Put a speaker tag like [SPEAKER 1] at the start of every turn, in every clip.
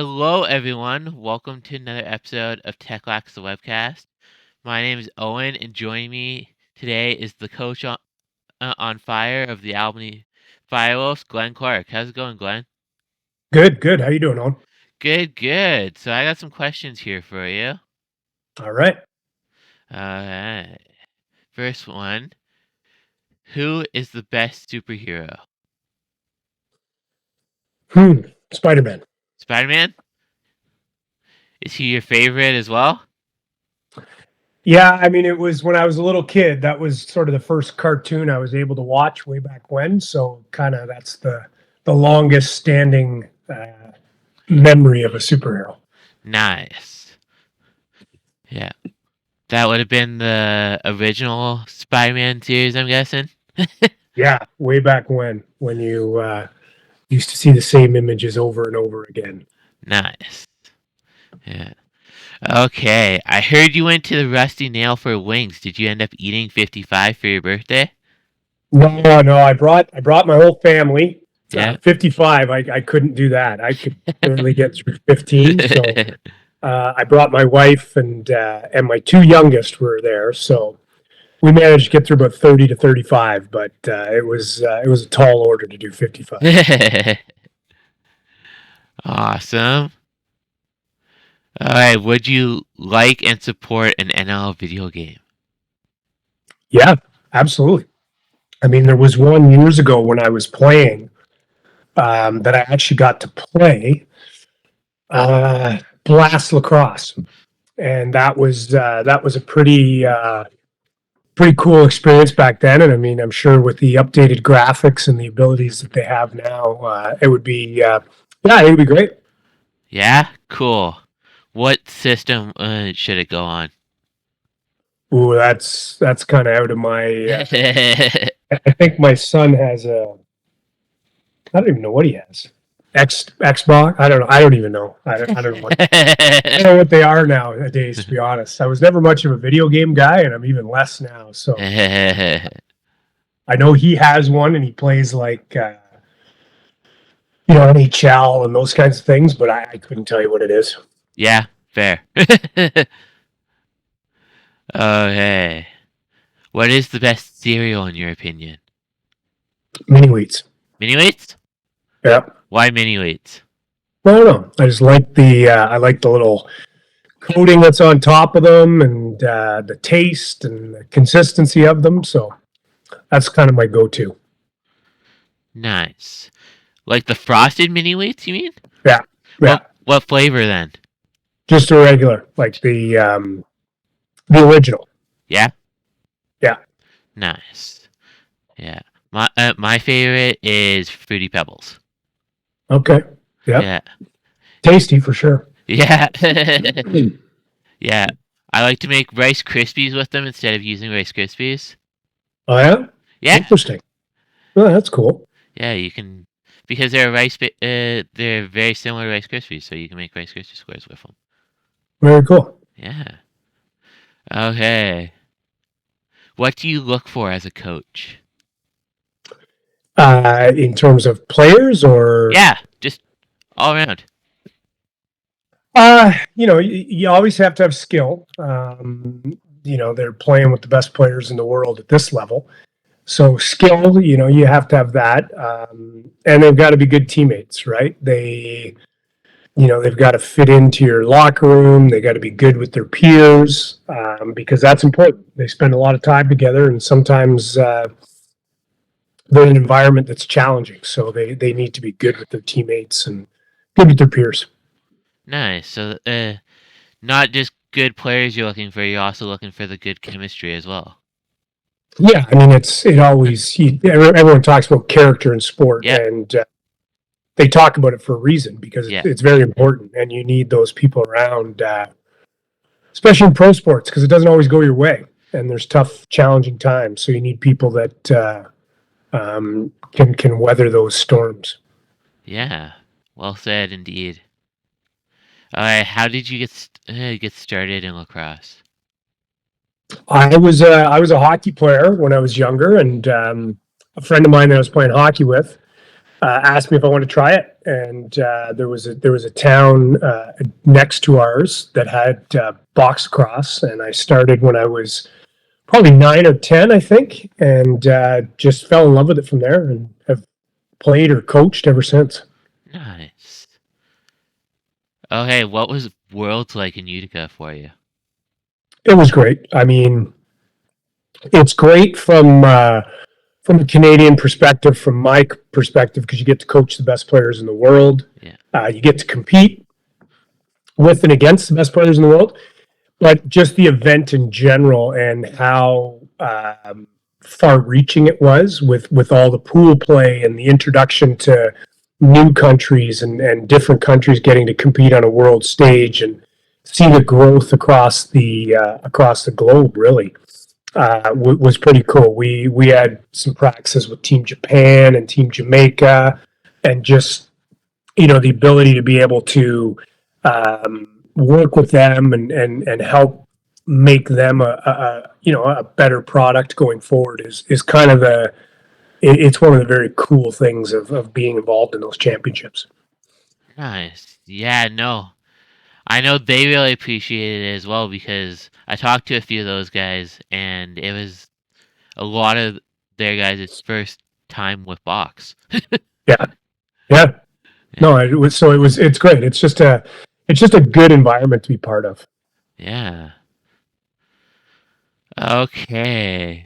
[SPEAKER 1] Hello, everyone. Welcome to another episode of Tech-Lax, the webcast. My name is Owen, and joining me today is the coach on fire of the Albany Firewolves, Glenn Clark. How's it going, Glenn?
[SPEAKER 2] Good. How you doing, Owen?
[SPEAKER 1] Good. So I got some questions here for you.
[SPEAKER 2] All right.
[SPEAKER 1] First one, who is the best superhero?
[SPEAKER 2] Spider-Man.
[SPEAKER 1] Spider-Man? Is he your favorite as well?
[SPEAKER 2] Yeah, I mean, it was when I was a little kid. That was sort of the first cartoon I was able to watch way back when. So, kind of that's the longest standing memory of a superhero.
[SPEAKER 1] Nice. Yeah. That would have been the original Spider-Man series, I'm guessing.
[SPEAKER 2] Yeah, way back when you used to see the same images over and over again.
[SPEAKER 1] Nice. Yeah. Okay. I heard you went to the Rusty Nail for wings. Did you end up eating 55 for your birthday?
[SPEAKER 2] No. I brought my whole family.
[SPEAKER 1] Yeah.
[SPEAKER 2] 55. I couldn't do that. I could barely get through 15. So I brought my wife and my two youngest were there. So we managed to get through about 30 to 35, but it was a tall order to do 55.
[SPEAKER 1] Awesome. All right. Would you like and support an NL video game?
[SPEAKER 2] Yeah, absolutely. I mean, there was one years ago when I was playing that I actually got to play Blast Lacrosse, and that was a pretty cool experience back then. And I mean, I'm sure with the updated graphics and the abilities that they have now, it would be it would be great.
[SPEAKER 1] Yeah. Cool. What system should it go on?
[SPEAKER 2] Ooh, that's kind of out of my. I think my son has a. I don't even know what he has. Xbox. I don't know. I don't even know. I don't know what. I don't know what they are nowadays. To be honest, I was never much of a video game guy, and I'm even less now. So I know he has one, and he plays like NHL and those kinds of things, but I couldn't tell you what it is.
[SPEAKER 1] Yeah, fair. Okay. What is the best cereal in your opinion?
[SPEAKER 2] Mini wheats.
[SPEAKER 1] Mini wheats?
[SPEAKER 2] Yeah.
[SPEAKER 1] Why mini wheats?
[SPEAKER 2] I don't know. I just like the little coating that's on top of them, and the taste and the consistency of them. So that's kind of my go-to.
[SPEAKER 1] Nice. Like the frosted mini wheats, you mean?
[SPEAKER 2] Yeah.
[SPEAKER 1] What flavor then?
[SPEAKER 2] Just a regular, like the original.
[SPEAKER 1] Yeah?
[SPEAKER 2] Yeah.
[SPEAKER 1] Nice. Yeah. My favorite is Fruity Pebbles.
[SPEAKER 2] Okay. Yep.
[SPEAKER 1] Yeah.
[SPEAKER 2] Tasty for sure.
[SPEAKER 1] Yeah. Yeah. I like to make Rice Krispies with them instead of using Rice Krispies.
[SPEAKER 2] Oh yeah?
[SPEAKER 1] Yeah.
[SPEAKER 2] Interesting. Oh, that's cool.
[SPEAKER 1] Yeah, you can, because they're very similar to Rice Krispies, so you can make Rice Krispie squares with them.
[SPEAKER 2] Very cool.
[SPEAKER 1] Yeah. Okay. What do you look for as a coach?
[SPEAKER 2] In terms of players, or
[SPEAKER 1] yeah, just all around.
[SPEAKER 2] You always have to have skill. They're playing with the best players in the world at this level, so skill. You have to have that, and they've got to be good teammates, right? They've got to fit into your locker room. They got to be good with their peers, because that's important. They spend a lot of time together, and sometimes they're in an environment that's challenging. So they need to be good with their teammates and good with their peers.
[SPEAKER 1] Nice. So, not just good players you're looking for, you're also looking for the good chemistry as well.
[SPEAKER 2] Yeah, I mean, everyone talks about character in sport, and they talk about it for a reason, because it's very important, and you need those people around, especially in pro sports, because it doesn't always go your way, and there's tough, challenging times. So you need people that can weather those storms.
[SPEAKER 1] Yeah, well said indeed. All right, how did you get started in lacrosse?
[SPEAKER 2] I was a hockey player when I was younger, and a friend of mine that I was playing hockey with asked me if I wanted to try it, and there was a town next to ours that had box cross, and I started when I was probably 9 or 10, I think, and just fell in love with it from there, and have played or coached ever since.
[SPEAKER 1] Nice. Oh, hey, what was Worlds like in Utica for you?
[SPEAKER 2] It was great. I mean, it's great from a Canadian perspective, from my perspective, because you get to coach the best players in the world.
[SPEAKER 1] Yeah.
[SPEAKER 2] You get to compete with and against the best players in the world, but just the event in general and how far-reaching it was with all the pool play and the introduction to new countries and different countries getting to compete on a world stage and see the growth across the globe. Really, was pretty cool. We had some practices with Team Japan and Team Jamaica, and just the ability to be able to work with them and help make them a better product going forward is kind of it's one of the very cool things of being involved in those championships.
[SPEAKER 1] Nice. Yeah, no. I know they really appreciated it as well because I talked to a few of those guys and it was a lot of their guys' first time with box.
[SPEAKER 2] Yeah, yeah.
[SPEAKER 1] Yeah.
[SPEAKER 2] No, it's great. It's just a good environment to be part of.
[SPEAKER 1] Yeah. Okay.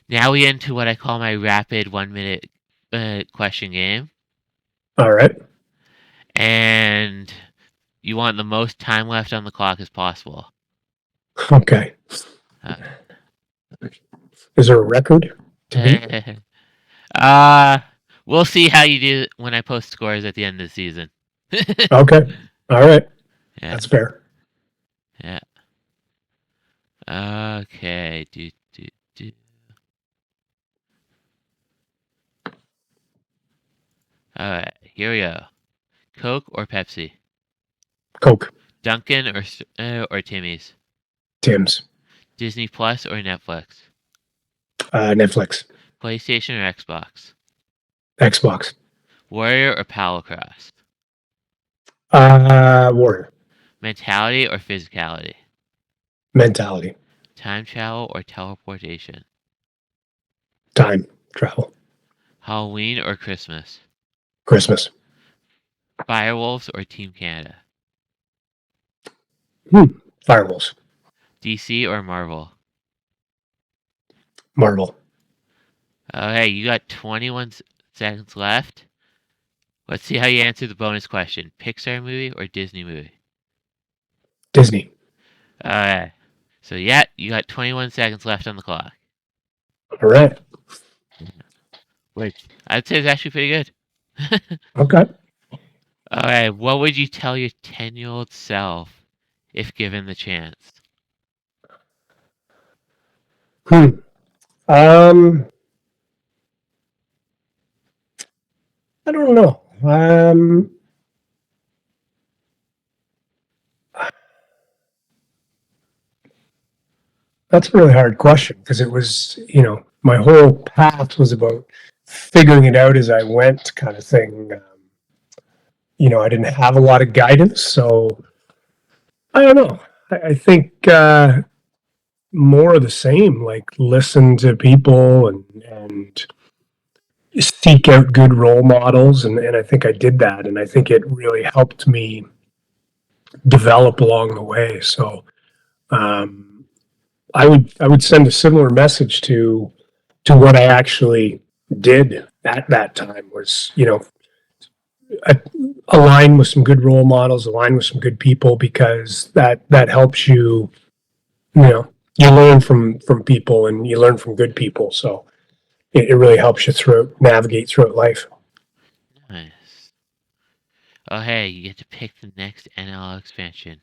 [SPEAKER 1] Now we get into what I call my rapid 1 minute question game.
[SPEAKER 2] All right.
[SPEAKER 1] And you want the most time left on the clock as possible.
[SPEAKER 2] Okay.
[SPEAKER 1] Uh,
[SPEAKER 2] Is there a record to beat?
[SPEAKER 1] uh, we'll see how you do when I post scores at the end of the season.
[SPEAKER 2] Okay. All right.
[SPEAKER 1] Yeah,
[SPEAKER 2] That's fair.
[SPEAKER 1] yeah. Okay. Do. All right, here we go. Coke or Pepsi?
[SPEAKER 2] Coke.
[SPEAKER 1] Dunkin' or Timmy's?
[SPEAKER 2] Tim's.
[SPEAKER 1] Disney Plus or Netflix?
[SPEAKER 2] Netflix.
[SPEAKER 1] PlayStation or Xbox?
[SPEAKER 2] Xbox.
[SPEAKER 1] Warrior or Palacross?
[SPEAKER 2] Warrior.
[SPEAKER 1] Mentality or physicality?
[SPEAKER 2] Mentality.
[SPEAKER 1] Time travel or teleportation?
[SPEAKER 2] Time. Travel.
[SPEAKER 1] Halloween or Christmas?
[SPEAKER 2] Christmas.
[SPEAKER 1] Firewolves or Team Canada?
[SPEAKER 2] Firewalls.
[SPEAKER 1] DC or Marvel?
[SPEAKER 2] Marvel.
[SPEAKER 1] Okay, you got 21 seconds left. Let's see how you answer the bonus question. Pixar movie or Disney movie?
[SPEAKER 2] Disney.
[SPEAKER 1] Alright. So yeah, you got 21 seconds left on the clock.
[SPEAKER 2] All right.
[SPEAKER 1] Which I'd say is actually pretty good.
[SPEAKER 2] Okay.
[SPEAKER 1] Alright, what would you tell your 10-year-old self if given the chance?
[SPEAKER 2] Um, I don't know. That's a really hard question because it was, my whole path was about figuring it out as I went, kind of thing. I didn't have a lot of guidance, so I don't know. I think more of the same, like listen to people and seek out good role models, and I think I did that, and I think it really helped me develop along the way. So um, I would send a similar message to what I actually did at that time was align with some good role models, align with some good people, because that helps you. You learn from people and you learn from good people. So it really helps you navigate throughout life.
[SPEAKER 1] Nice. Oh hey, you get to pick the next NL expansion.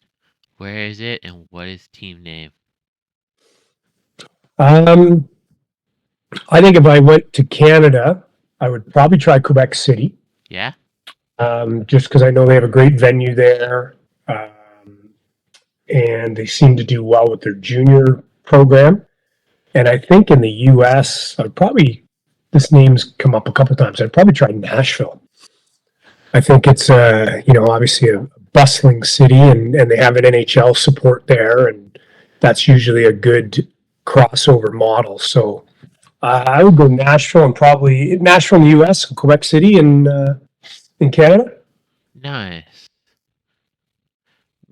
[SPEAKER 1] Where is it and what is team name?
[SPEAKER 2] Um, I think if I went to Canada, I would probably try Quebec City,
[SPEAKER 1] Yeah?
[SPEAKER 2] just because I know they have a great venue there, and they seem to do well with their junior program. And I think in the U.S., this name's come up a couple times. I'd probably try Nashville. I think it's obviously a bustling city, and they have an NHL support there, and that's usually a good crossover model. So I would go Nashville, and probably Nashville in the U.S. and Quebec City in Canada.
[SPEAKER 1] Nice.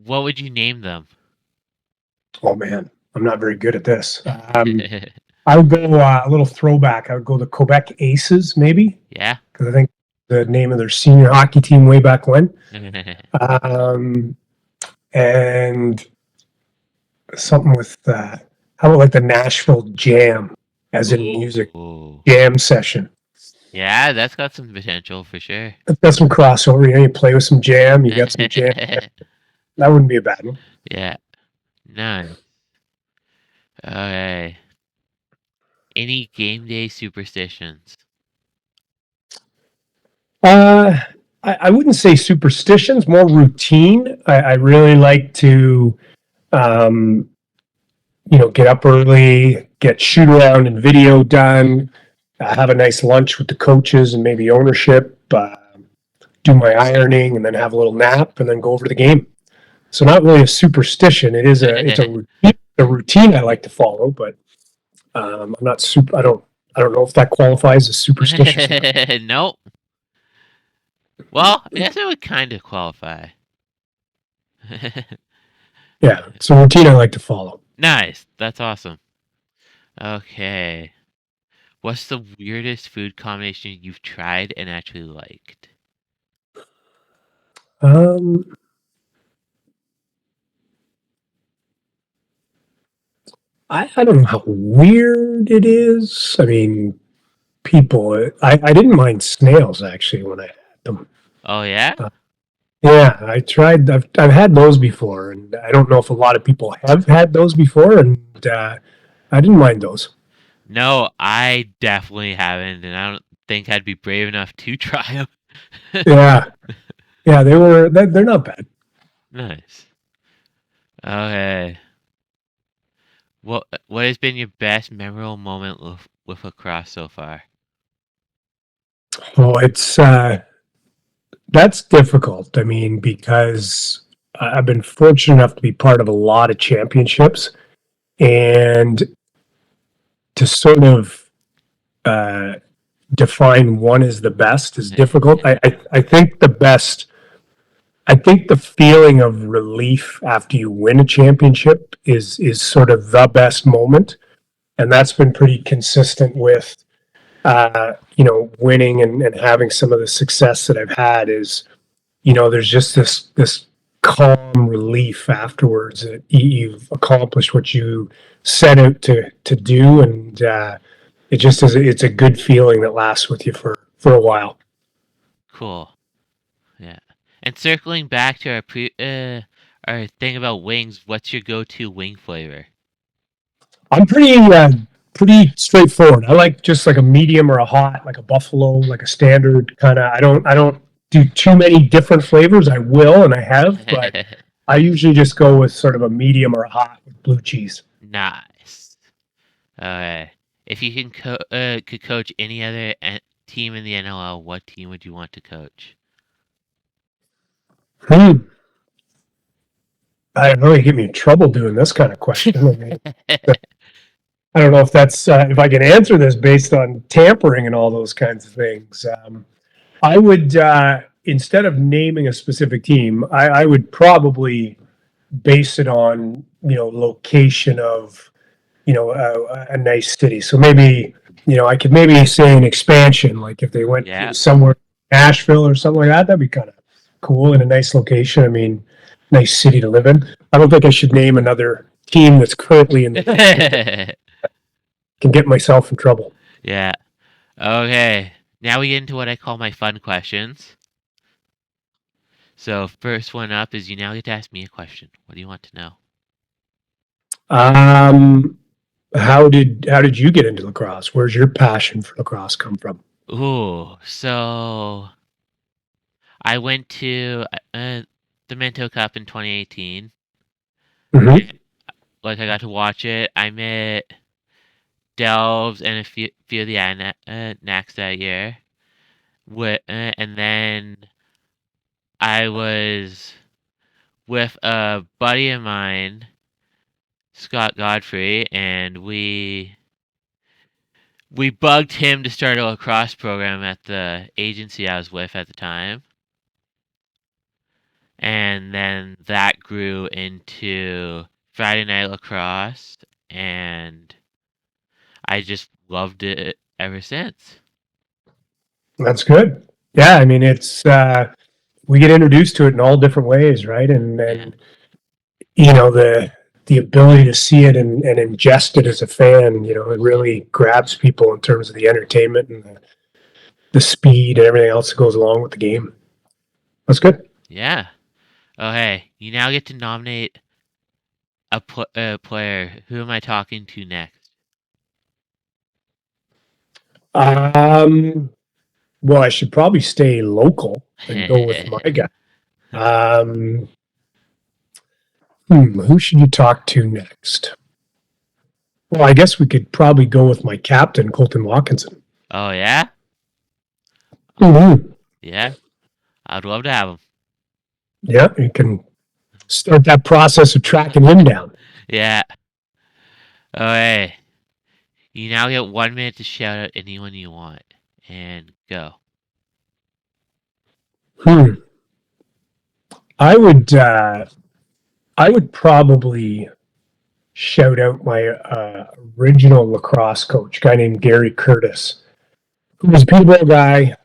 [SPEAKER 1] What would you name them?
[SPEAKER 2] Oh man, I'm not very good at this. I would go a little throwback. I would go the Quebec Aces, maybe,
[SPEAKER 1] Yeah.
[SPEAKER 2] because I think the name of their senior hockey team way back when. Um, and something with how about like the Nashville Jam, as in music
[SPEAKER 1] Ooh.
[SPEAKER 2] jam session.
[SPEAKER 1] Yeah, that's got some potential for sure.
[SPEAKER 2] That's some crossover. You play with some jam. You got some jam. That wouldn't be a bad one.
[SPEAKER 1] Yeah. Nice. Okay. Any game day superstitions?
[SPEAKER 2] Uh, I wouldn't say superstitions, more routine. I really like to um, get up early, get shoot around and video done, have a nice lunch with the coaches and maybe ownership, do my ironing, and then have a little nap, and then go over to the game. So not really a superstition. It's a routine I like to follow, but I'm not super. I don't know if that qualifies as superstitious or not.
[SPEAKER 1] Nope. Well, I guess it would kind of qualify.
[SPEAKER 2] Yeah, it's a routine I like to follow.
[SPEAKER 1] Nice. That's awesome. Okay. What's the weirdest food combination you've tried and actually liked?
[SPEAKER 2] Um, I don't know how weird it is. I mean, I didn't mind snails actually when I had them.
[SPEAKER 1] Oh, yeah?
[SPEAKER 2] Uh, yeah, I tried. I've had those before, and I don't know if a lot of people have had those before, and I didn't mind those.
[SPEAKER 1] No, I definitely haven't, and I don't think I'd be brave enough to try them.
[SPEAKER 2] Yeah, yeah, they're not bad.
[SPEAKER 1] Nice. Okay. What has been your best memorable moment with lacrosse so far?
[SPEAKER 2] Oh, it's that's difficult. I mean, because I've been fortunate enough to be part of a lot of championships, and to sort of uh, define one as the best is difficult. I think the best. I think the feeling of relief after you win a championship is sort of the best moment, and that's been pretty consistent with winning and having some of the success that I've had. Is there's just this calm relief afterwards that you've accomplished what you set out to do, and it just is. It's a good feeling that lasts with you for a while.
[SPEAKER 1] Cool. Yeah. And circling back to our thing about wings, what's your go-to wing flavor?
[SPEAKER 2] I'm pretty straightforward. I like just like a medium or a hot, like a buffalo, like a standard kind of. I don't do too many different flavors. I will and I have, but I usually just go with sort of a medium or a hot with blue cheese.
[SPEAKER 1] Nice. Okay. If you could coach any other team in the NLL, what team would you want to coach?
[SPEAKER 2] Hmm. I don't know. You get me in trouble doing this kind of question. I mean, I don't know if that's if I can answer this based on tampering and all those kinds of things. I would instead of naming a specific team, I would probably base it on location of a nice city. So maybe I could maybe say an expansion, like if they went
[SPEAKER 1] Yeah.
[SPEAKER 2] somewhere Nashville or something like that, that'd be kind of cool in a nice location. I mean, nice city to live in. I don't think I should name another team that's currently in the league. Can get myself in trouble.
[SPEAKER 1] Yeah. Okay. Now we get into what I call my fun questions. So first one up is you now get to ask me a question. What do you want to know?
[SPEAKER 2] Um, how did you get into lacrosse? Where's your passion for lacrosse come from?
[SPEAKER 1] Ooh, so I went to the Minto Cup in 2018.
[SPEAKER 2] Mm-hmm.
[SPEAKER 1] Like I got to watch it. I met Delves and a few of the Nacks that year. And then I was with a buddy of mine, Scott Godfrey, and we bugged him to start a lacrosse program at the agency I was with at the time. And then that grew into Friday night lacrosse, and I just loved it ever since.
[SPEAKER 2] That's good. Yeah, I mean, it's we get introduced to it in all different ways, right? And
[SPEAKER 1] Yeah,
[SPEAKER 2] you know the ability to see it and ingest it as a fan, you know, it really grabs people in terms of the entertainment and the speed and everything else that goes along with the game. That's good.
[SPEAKER 1] yeah. Oh, hey, you now get to nominate a player. Who am I talking to next?
[SPEAKER 2] Um, well, I should probably stay local and go with my guy. Um, who should you talk to next? Well, I guess we could probably go with my captain, Colton Watkinson.
[SPEAKER 1] Oh, yeah?
[SPEAKER 2] Mm-hmm.
[SPEAKER 1] Yeah, I'd love to have him.
[SPEAKER 2] Yeah, you can start that process of tracking him down.
[SPEAKER 1] Yeah. Oh, hey, you now get 1 minute to shout out anyone you want. And go.
[SPEAKER 2] Hmm. I would I would probably shout out my original lacrosse coach, a guy named Gary Curtis, who was a Peterborough guy.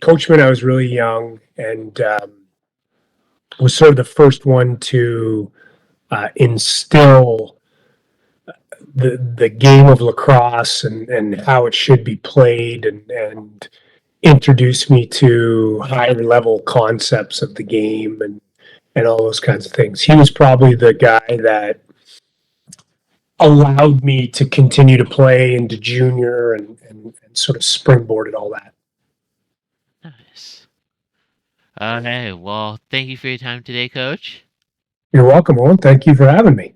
[SPEAKER 2] Coached when I was really young, and was sort of the first one to instill the game of lacrosse and how it should be played and introduce me to higher level concepts of the game and all those kinds of things. He was probably the guy that allowed me to continue to play into junior and sort of springboarded all that.
[SPEAKER 1] Nice. Okay, well, thank you for your time today, Coach.
[SPEAKER 2] You're welcome, Owen. Thank you for having me.